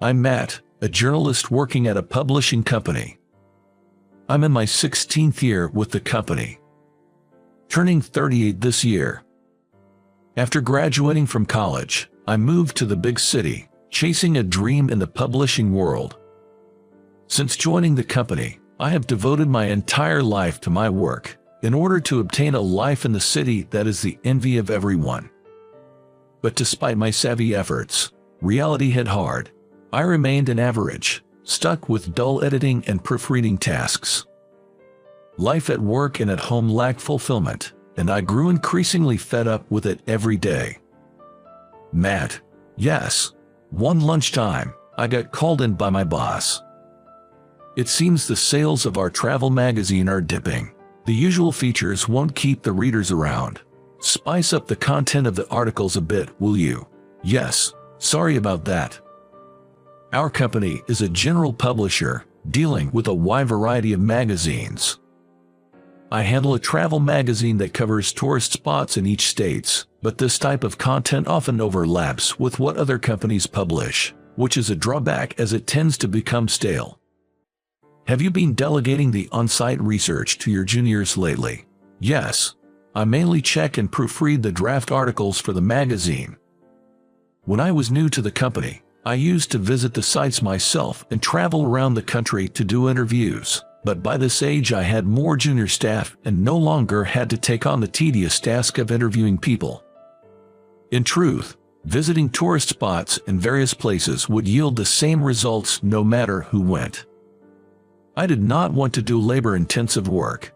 I'm Matt, a journalist working at a publishing company. I'm in my 16th year with the company, turning 38 this year. After graduating from college, I moved to the big city, chasing a dream in the publishing world. Since joining the company, I have devoted my entire life to my work, in order to obtain a life in the city that is the envy of everyone. But despite my savvy efforts, reality hit hard. I remained an average, stuck with dull editing and proofreading tasks. Life at work and at home lacked fulfillment, and I grew increasingly fed up with it every day. Matt, yes. One lunchtime, I got called in by my boss. It seems the sales of our travel magazine are dipping. The usual features won't keep the readers around. Spice up the content of the articles a bit, will you? Yes, sorry about that. Our company is a general publisher, dealing with a wide variety of magazines. I handle a travel magazine that covers tourist spots in each state, but this type of content often overlaps with what other companies publish, which is a drawback as it tends to become stale. Have you been delegating the on-site research to your juniors lately? Yes. I mainly check and proofread the draft articles for the magazine. When I was new to the company, I used to visit the sites myself and travel around the country to do interviews, but by this age I had more junior staff and no longer had to take on the tedious task of interviewing people. In truth, visiting tourist spots in various places would yield the same results no matter who went. I did not want to do labor-intensive work.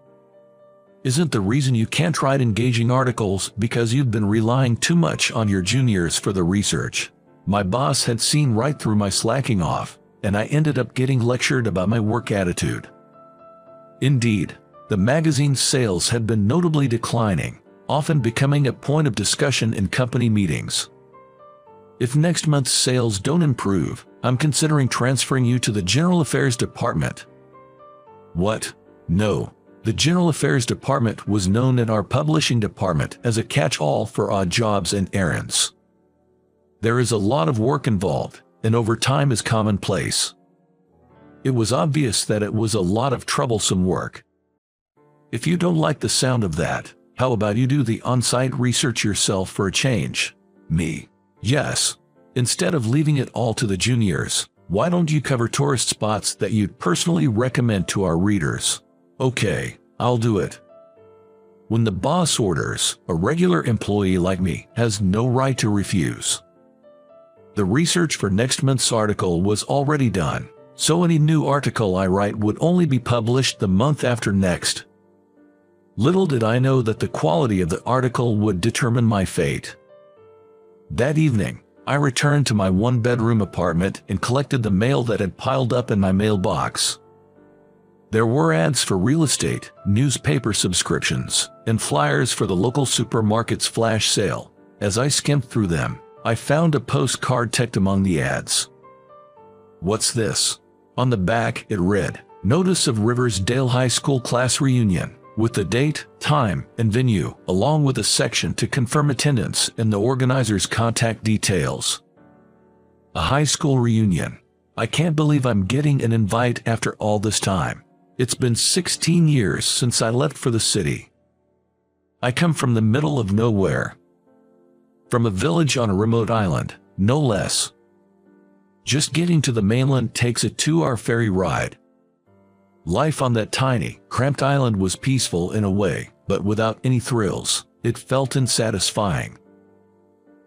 Isn't the reason you can't write engaging articles because you've been relying too much on your juniors for the research? My boss had seen right through my slacking off, and I ended up getting lectured about my work attitude. Indeed, the magazine's sales had been notably declining, often becoming a point of discussion in company meetings. If next month's sales don't improve, I'm considering transferring you to the General Affairs Department. What? No. The General Affairs Department was known in our publishing department as a catch-all for odd jobs and errands. There is a lot of work involved, and overtime is commonplace. It was obvious that it was a lot of troublesome work. If you don't like the sound of that, how about you do the on-site research yourself for a change? Me? Yes. Instead of leaving it all to the juniors, why don't you cover tourist spots that you'd personally recommend to our readers? Okay, I'll do it. When the boss orders, a regular employee like me has no right to refuse. The research for next month's article was already done, so any new article I write would only be published the month after next. Little did I know that the quality of the article would determine my fate. That evening, I returned to my one-bedroom apartment and collected the mail that had piled up in my mailbox. There were ads for real estate, newspaper subscriptions, and flyers for the local supermarket's flash sale. As I skimmed through them, I found a postcard tucked among the ads. What's this? On the back, it read, "Notice of Riversdale High School class reunion," with the date, time, and venue, along with a section to confirm attendance and the organizer's contact details. A high school reunion. I can't believe I'm getting an invite after all this time. It's been 16 years since I left for the city. I come from the middle of nowhere. From a village on a remote island, no less. Just getting to the mainland takes a 2-hour ferry ride. Life on that tiny, cramped island was peaceful in a way, but without any thrills. It felt unsatisfying.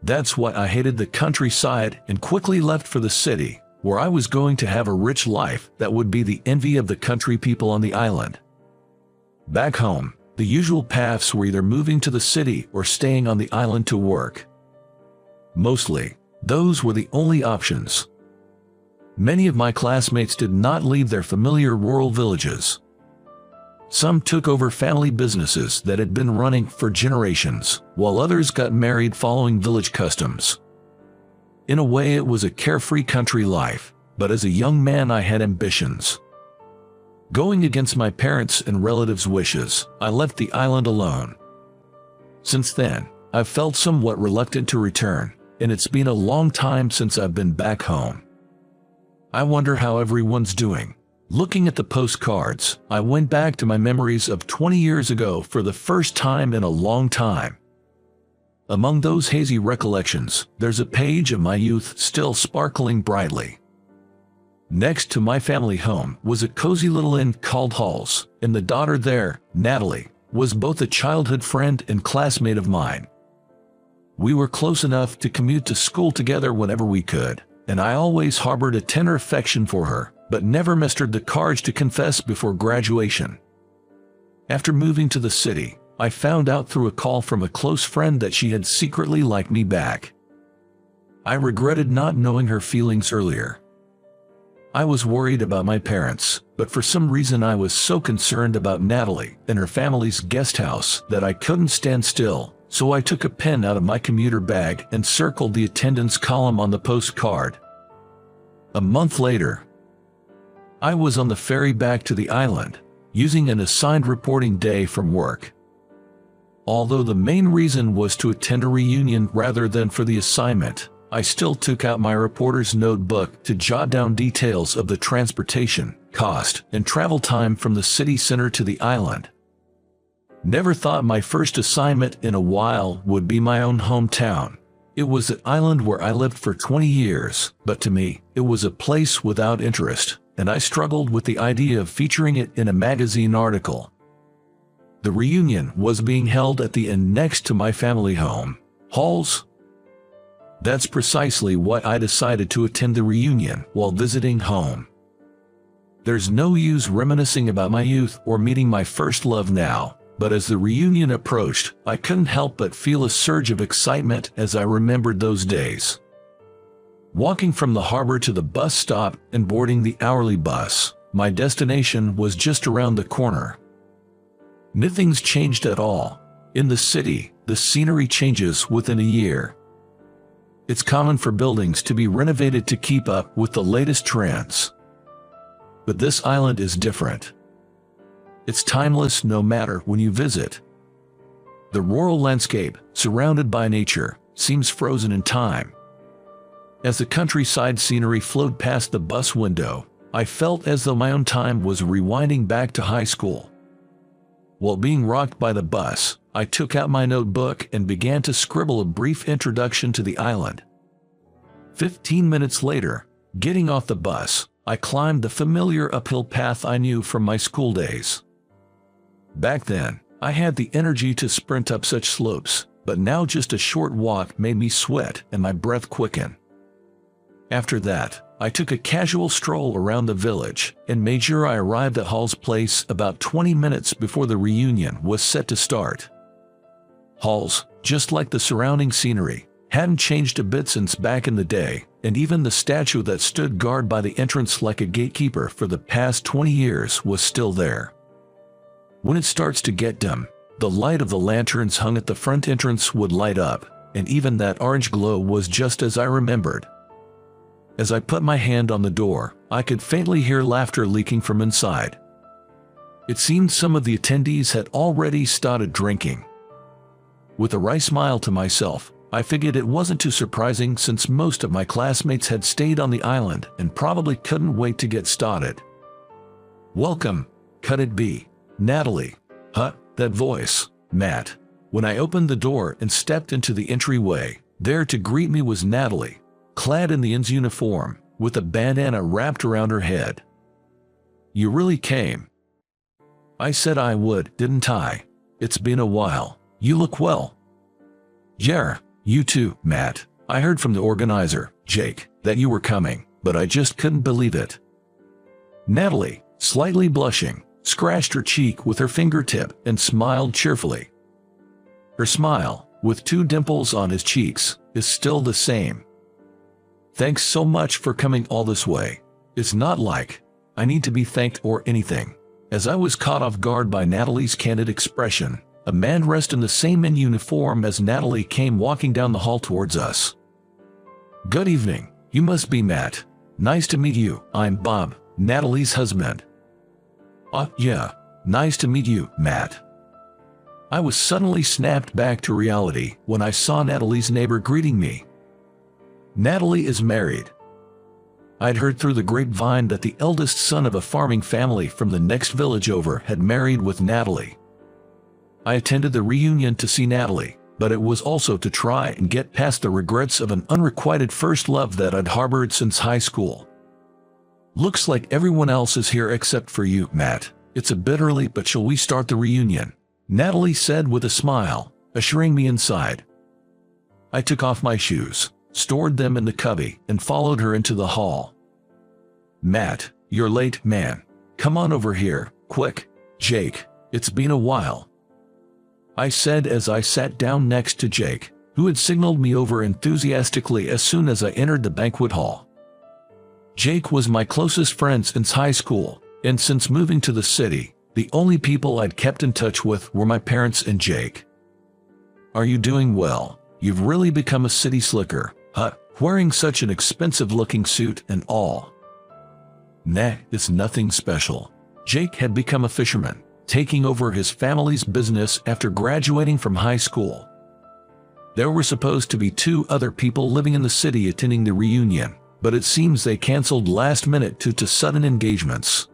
That's why I hated the countryside and quickly left for the city, where I was going to have a rich life that would be the envy of the country people on the island. Back home, the usual paths were either moving to the city or staying on the island to work. Mostly, those were the only options. Many of my classmates did not leave their familiar rural villages. Some took over family businesses that had been running for generations, while others got married following village customs. In a way, it was a carefree country life, but as a young man I had ambitions. Going against my parents' and relatives' wishes, I left the island alone. Since then, I've felt somewhat reluctant to return, and it's been a long time since I've been back home. I wonder how everyone's doing. Looking at the postcards, I went back to my memories of 20 years ago for the first time in a long time. Among those hazy recollections, there's a page of my youth still sparkling brightly. Next to my family home was a cozy little inn called Hall's, and the daughter there, Natalie, was both a childhood friend and classmate of mine. We were close enough to commute to school together whenever we could, and I always harbored a tender affection for her, but never mustered the courage to confess before graduation. After moving to the city, I found out through a call from a close friend that she had secretly liked me back. I regretted not knowing her feelings earlier. I was worried about my parents, but for some reason I was so concerned about Natalie and her family's guest house that I couldn't stand still, so I took a pen out of my commuter bag and circled the attendance column on the postcard. A month later, I was on the ferry back to the island, using an assigned reporting day from work. Although the main reason was to attend a reunion rather than for the assignment, I still took out my reporter's notebook to jot down details of the transportation, cost, and travel time from the city center to the island. Never thought my first assignment in a while would be my own hometown. It was the island where I lived for 20 years, but to me, it was a place without interest, and I struggled with the idea of featuring it in a magazine article. The reunion was being held at the inn next to my family home, Hall's. That's precisely why I decided to attend the reunion while visiting home. There's no use reminiscing about my youth or meeting my first love now, but as the reunion approached, I couldn't help but feel a surge of excitement as I remembered those days. Walking from the harbor to the bus stop and boarding the hourly bus, my destination was just around the corner. Nothing's changed at all. In the city, the scenery changes within a year. It's common for buildings to be renovated to keep up with the latest trends. But this island is different. It's timeless no matter when you visit. The rural landscape, surrounded by nature, seems frozen in time. As the countryside scenery flowed past the bus window, I felt as though my own time was rewinding back to high school. While being rocked by the bus, I took out my notebook and began to scribble a brief introduction to the island. 15 minutes later, getting off the bus, I climbed the familiar uphill path I knew from my school days. Back then, I had the energy to sprint up such slopes, but now just a short walk made me sweat and my breath quicken. After that, I took a casual stroll around the village and made sure I arrived at Hall's place about 20 minutes before the reunion was set to start. Hall's, just like the surrounding scenery, hadn't changed a bit since back in the day, and even the statue that stood guard by the entrance like a gatekeeper for the past 20 years was still there. When it starts to get dim, the light of the lanterns hung at the front entrance would light up, and even that orange glow was just as I remembered. As I put my hand on the door, I could faintly hear laughter leaking from inside. It seemed some of the attendees had already started drinking. With a wry smile to myself, I figured it wasn't too surprising since most of my classmates had stayed on the island and probably couldn't wait to get started. "Welcome, could it be Natalie?" "Huh, that voice, Matt." When I opened the door and stepped into the entryway, there to greet me was Natalie, clad in the inn's uniform, with a bandana wrapped around her head. "You really came." "I said I would, didn't I? It's been a while. You look well." "Yeah, you too, Matt. I heard from the organizer, Jake, that you were coming, but I just couldn't believe it." Natalie, slightly blushing, scratched her cheek with her fingertip and smiled cheerfully. Her smile, with two dimples on his cheeks, is still the same. "Thanks so much for coming all this way. It's not like I need to be thanked or anything." As I was caught off guard by Natalie's candid expression, a man dressed in the same uniform as Natalie came walking down the hall towards us. "Good evening. You must be Matt. Nice to meet you. I'm Bob, Natalie's husband." Yeah, nice to meet you, Matt." I was suddenly snapped back to reality when I saw Natalie's neighbor greeting me. Natalie is married. I'd heard through the grapevine that the eldest son of a farming family from the next village over had married with Natalie. I attended the reunion to see Natalie, but it was also to try and get past the regrets of an unrequited first love that I'd harbored since high school. Looks like everyone else is here except for you, Matt. It's a bit early, but shall we start the reunion? Natalie said with a smile, assuring me inside. I took off my shoes, stored them in the cubby, and followed her into the hall. Matt, you're late, man. Come on over here, quick. Jake, it's been a while, I said as I sat down next to Jake, who had signaled me over enthusiastically as soon as I entered the banquet hall. Jake was my closest friend since high school, and since moving to the city, the only people I'd kept in touch with were my parents and Jake. Are you doing well? You've really become a city slicker, huh? Wearing such an expensive-looking suit and all. Nah, it's nothing special. Jake had become a fisherman, taking over his family's business after graduating from high school. There were supposed to be 2 other people living in the city attending the reunion, but it seems they canceled last minute due to sudden engagements.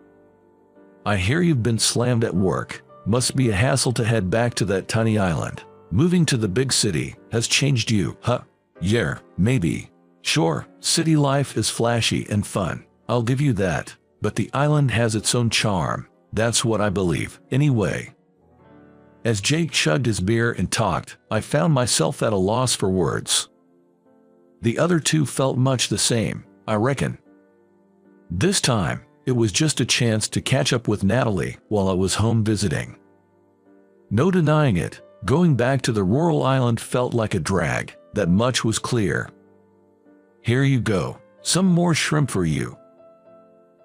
I hear you've been slammed at work. Must be a hassle to head back to that tiny island. Moving to the big city has changed you, huh? Yeah, maybe. Sure, city life is flashy and fun, I'll give you that, but the island has its own charm. That's what I believe, anyway. As Jake chugged his beer and talked, I found myself at a loss for words. The other 2 felt much the same, I reckon. This time, it was just a chance to catch up with Natalie while I was home visiting. No denying it, going back to the rural island felt like a drag, that much was clear. Here you go, some more shrimp for you.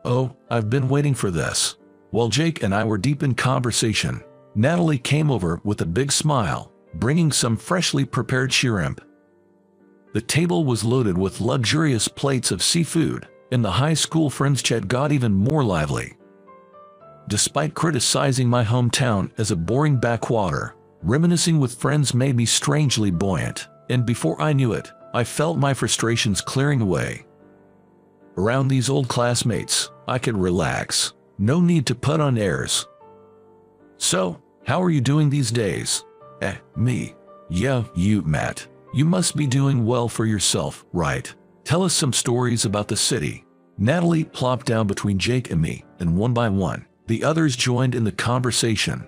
Oh, I've been waiting for this. While Jake and I were deep in conversation, Natalie came over with a big smile, bringing some freshly prepared shrimp. The table was loaded with luxurious plates of seafood, and the high school friends chat got even more lively. Despite criticizing my hometown as a boring backwater, reminiscing with friends made me strangely buoyant, and before I knew it, I felt my frustrations clearing away. Around these old classmates, I could relax. No need to put on airs. So, how are you doing these days? Me. Yeah, you, Matt. You must be doing well for yourself, right? Tell us some stories about the city. Natalie plopped down between Jake and me, and one by one, the others joined in the conversation.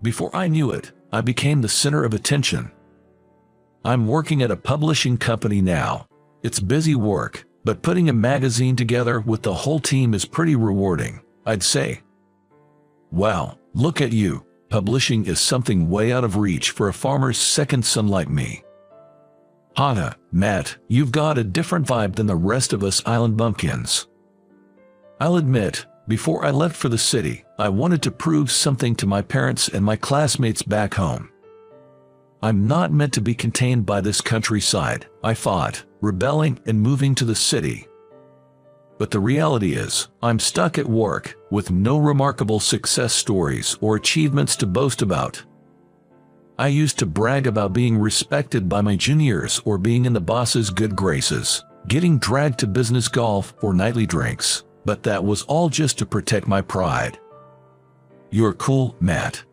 Before I knew it, I became the center of attention. I'm working at a publishing company now. It's busy work, but putting a magazine together with the whole team is pretty rewarding, I'd say. Wow, look at you. Publishing is something way out of reach for a farmer's second son like me. Hana, Matt, you've got a different vibe than the rest of us island bumpkins. I'll admit, before I left for the city, I wanted to prove something to my parents and my classmates back home. I'm not meant to be contained by this countryside, I thought, rebelling and moving to the city. But the reality is, I'm stuck at work, with no remarkable success stories or achievements to boast about. I used to brag about being respected by my juniors or being in the boss's good graces, getting dragged to business golf or nightly drinks, but that was all just to protect my pride. You're cool, Matt.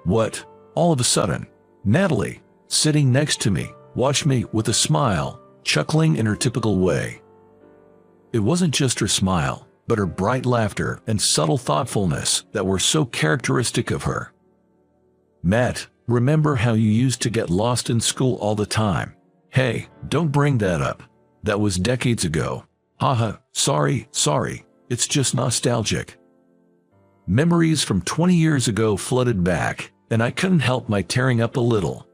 What? All of a sudden, Natalie, sitting next to me, watched me with a smile, chuckling in her typical way. It wasn't just her smile, but her bright laughter and subtle thoughtfulness that were so characteristic of her. Matt, remember how you used to get lost in school all the time? Hey, don't bring that up. That was decades ago. Haha, sorry, it's just nostalgic. Memories from 20 years ago flooded back, and I couldn't help my tearing up a little.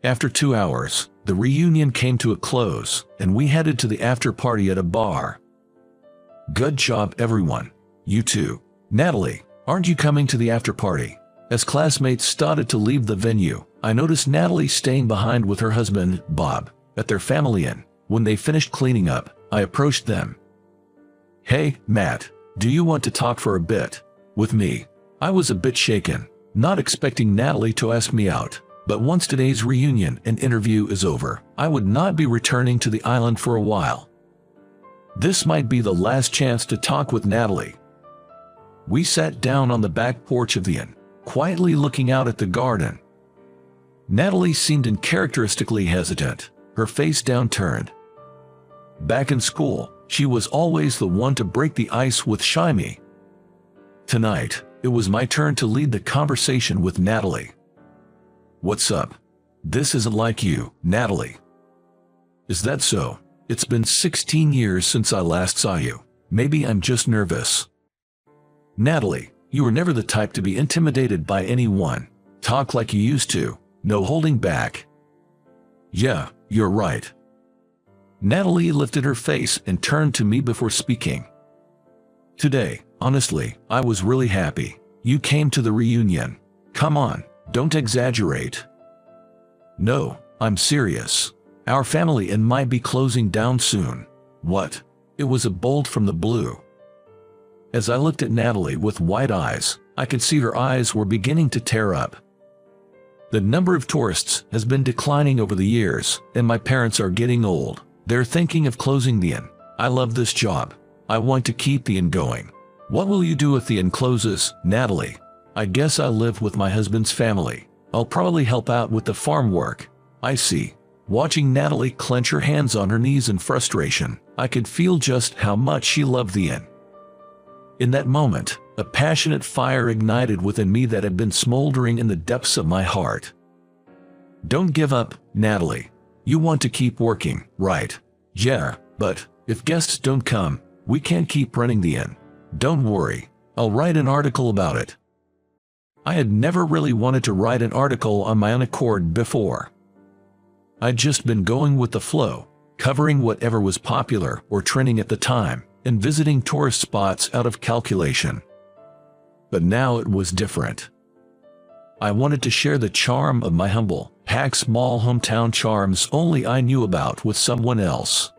After 2 hours, the reunion came to a close, and we headed to the after-party at a bar. Good job, everyone. You too. Natalie, aren't you coming to the after-party? As classmates started to leave the venue, I noticed Natalie staying behind with her husband, Bob, at their family inn. When they finished cleaning up, I approached them. Hey, Matt, do you want to talk for a bit? With me? I was a bit shaken, not expecting Natalie to ask me out. But once today's reunion and interview is over, I would not be returning to the island for a while. This might be the last chance to talk with Natalie. We sat down on the back porch of the inn, quietly looking out at the garden. Natalie seemed uncharacteristically hesitant, her face downturned. Back in school, she was always the one to break the ice with shy me. Tonight, it was my turn to lead the conversation with Natalie. "What's up? This isn't like you, Natalie." "Is that so? It's been 16 years since I last saw you. Maybe I'm just nervous." "Natalie, you were never the type to be intimidated by anyone. Talk like you used to, no holding back." "Yeah, you're right." Natalie lifted her face and turned to me before speaking. "Today, honestly, I was really happy. You came to the reunion. Come on, don't exaggerate." "No, I'm serious. Our family and might be closing down soon." "What?" It was a bolt from the blue. As I looked at Natalie with wide eyes, I could see her eyes were beginning to tear up. "The number of tourists has been declining over the years, and my parents are getting old. They're thinking of closing the inn. I love this job. I want to keep the inn going." "What will you do if the inn closes, Natalie?" "I guess I'll live with my husband's family. I'll probably help out with the farm work." "I see." Watching Natalie clench her hands on her knees in frustration, I could feel just how much she loved the inn. In that moment, a passionate fire ignited within me that had been smoldering in the depths of my heart. "Don't give up, Natalie. You want to keep working, right?" "Yeah, but if guests don't come, we can't keep running the inn." "Don't worry, I'll write an article about it." I had never really wanted to write an article on my own accord before. I'd just been going with the flow, covering whatever was popular or trending at the time, and visiting tourist spots out of calculation. But now it was different. I wanted to share the charm of my humble, packed small hometown charms only I knew about with someone else.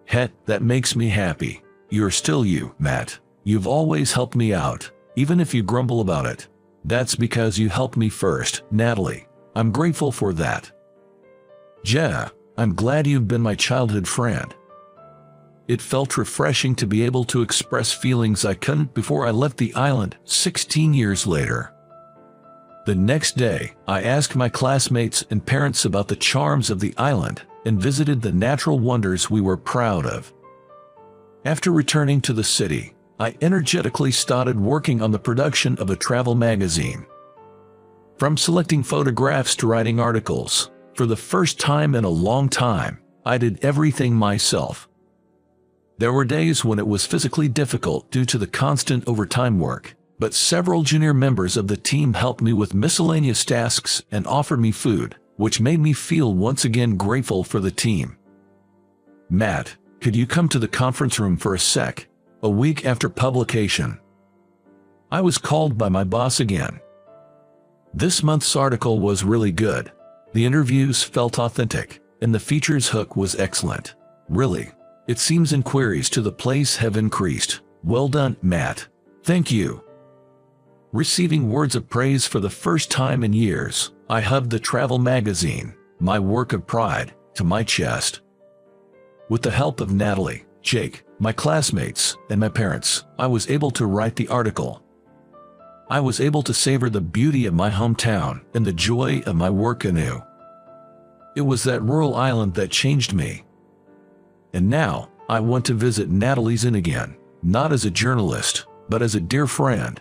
"Heh, that makes me happy. You're still you, Matt. You've always helped me out, even if you grumble about it. That's because you helped me first, Natalie. I'm grateful for that." "Yeah, I'm glad you've been my childhood friend." It felt refreshing to be able to express feelings I couldn't before I left the island 16 years later. The next day, I asked my classmates and parents about the charms of the island and visited the natural wonders we were proud of. After returning to the city, I energetically started working on the production of a travel magazine. From selecting photographs to writing articles, for the first time in a long time, I did everything myself. There were days when it was physically difficult due to the constant overtime work, but several junior members of the team helped me with miscellaneous tasks and offered me food, which made me feel once again grateful for the team. "Matt, could you come to the conference room for a sec?" A week after publication, I was called by my boss again. This month's article was really good. The interviews felt authentic, and the features hook was excellent. "Really? It seems inquiries to the place have increased. Well done, Matt." "Thank you." Receiving words of praise for the first time in years, I hugged the travel magazine, my work of pride, to my chest. With the help of Natalie, Jake, my classmates, and my parents, I was able to write the article. I was able to savor the beauty of my hometown and the joy of my work anew. It was that rural island that changed me. And now, I want to visit Natalie's Inn again, not as a journalist, but as a dear friend.